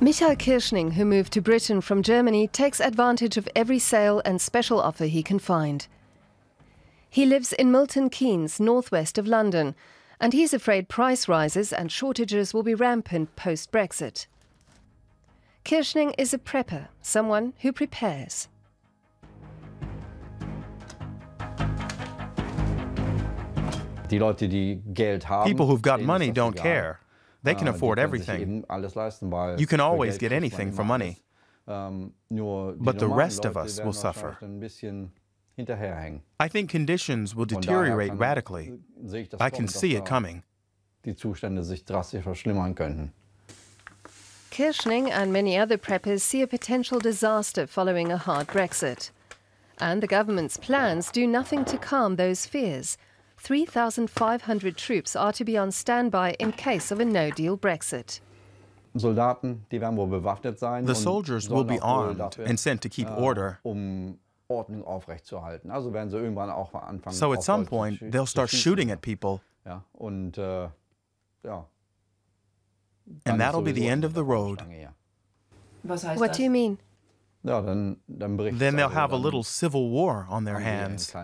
Michael Kirschning, who moved to Britain from Germany, takes advantage of every sale and special offer he can find. He lives in Milton Keynes, northwest of London, and he's afraid price rises and shortages will be rampant post-Brexit. Kirschning is a prepper, someone who prepares. People w'ho've got money don't care. They can afford everything. You can always get anything for money. But the rest of us will suffer. I think conditions will deteriorate radically. I can see it coming. Kirschning and many other preppers see a potential disaster following a hard Brexit. And the government's plans do nothing to calm those fears. 3,500 troops are to be on standby in case of a no-deal Brexit. The soldiers will be armed and sent to keep order. So at some point, they'll start shooting at people. And that'll be the end of the road. What do you mean? Then they'll have a little civil war on their hands.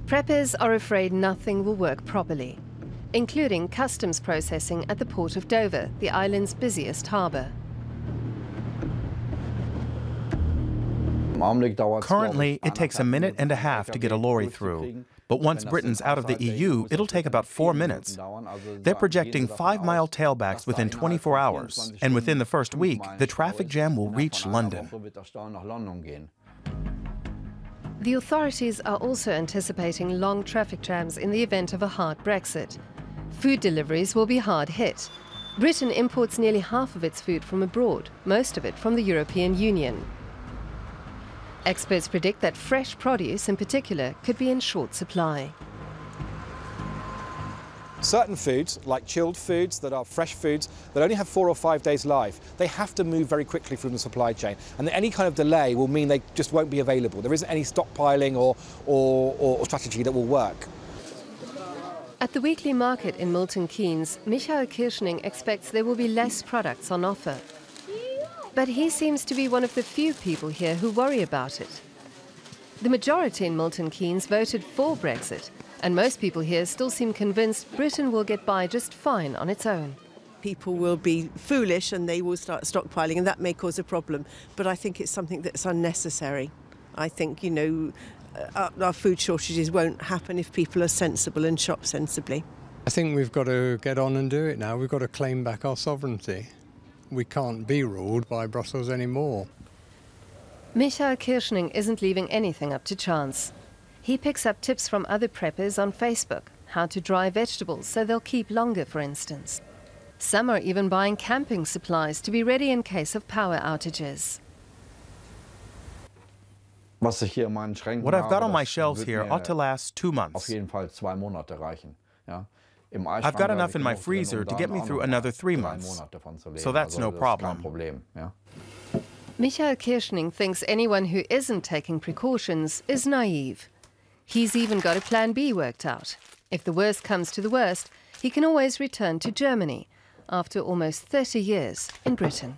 Preppers are afraid nothing will work properly, including customs processing at the port of Dover, the island's busiest harbour. Currently, it takes a minute and a half to get a lorry through. But once Britain's out of the EU, it'll take about 4 minutes. They're projecting 5-mile tailbacks within 24 hours. And within the first week, the traffic jam will reach London. The authorities are also anticipating long traffic jams in the event of a hard Brexit. Food deliveries will be hard hit. Britain imports nearly half of its food from abroad, most of it from the European Union. Experts predict that fresh produce, in particular, could be in short supply. Certain foods, like chilled foods that are fresh foods, that only have 4 or 5 days life, they have to move very quickly through the supply chain. And any kind of delay will mean they just won't be available. There isn't any stockpiling or strategy that will work. At the weekly market in Milton Keynes, Michael Kirschning expects there will be less products on offer. But he seems to be one of the few people here who worry about it. The majority in Milton Keynes voted for Brexit, and most people here still seem convinced Britain will get by just fine on its own. People will be foolish and they will start stockpiling, and that may cause a problem. But I think it's something that's unnecessary. I think, our food shortages won't happen if people are sensible and shop sensibly. I think we've got to get on and do it now. We've got to claim back our sovereignty. We can't be ruled by Brussels anymore. Michael Kirschning isn't leaving anything up to chance. He picks up tips from other preppers on Facebook, how to dry vegetables so they'll keep longer, for instance. Some are even buying camping supplies to be ready in case of power outages. What I've got on my shelves here ought to last 2 months. I've got enough in my freezer to get me through another 3 months, so that's no problem. Michael Kirschning thinks anyone who isn't taking precautions is naive. He's even got a plan B worked out. If the worst comes to the worst, he can always return to Germany after almost 30 years in Britain.